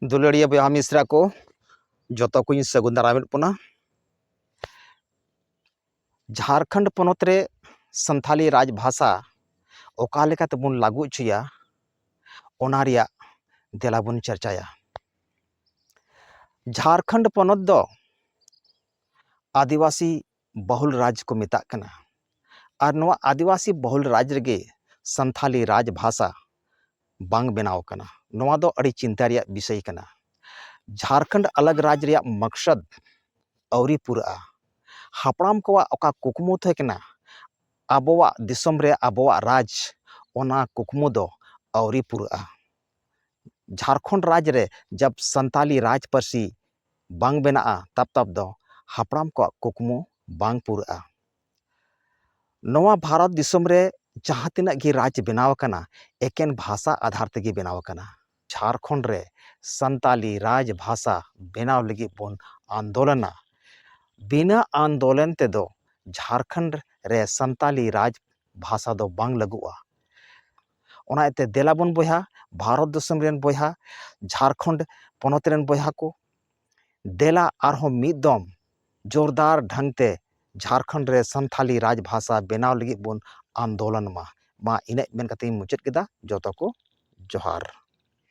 दुलड़िया बया मिश्रा को जतो को सगुन दारामेद पना झारखंड पनत रे संथाली राजभाषा ओका लेका तेबुन लागू चुया ओना रिया देला बुन चर्चाया। झारखंड पनत दो आदिवासी बहुल राज्य को मेता कना और नवा आदिवासी बहुल राज्य रेगे संथाली राजभाषा बांग बनाव कना। नवा दो अड़ी चिंता रिया विषय कना। झारखंड अलग राज्य रिया मकसद अवरी पूरा हापड़ाम कोवा ओका कुकमु थे कना आबोवा दिसम रे आबोवा राज ओना कुकमु दो अवरी पूरा। झारखंड राज्य रे जब संताली राज परसी बांग बेना तब तब दो हापड़ाम को कुकमु बांग पूरा। नवा भारत दिसम रे जहाँ तिना गी राज बनाव कना एकेन भाषा आधार तेगी बनाव कना। झारखंड रे संताली राज भाषा बनाव लगी बोन आंदोलना बिना आंदोलन ते दो झारखंड रे संताली राज भाषा दो बांग लगुआ। ओना एते देला बोन बोया भारत दिसम रेन बोया झारखंड पनत रेन बोया को देला आरहो मिदम जोरदार ढंग ते झारखंड रे संथाली राज भाषा बनाव लगी बोन आंदोलन मा इने मेन कते मुचाद केदा। जतो को जोहार।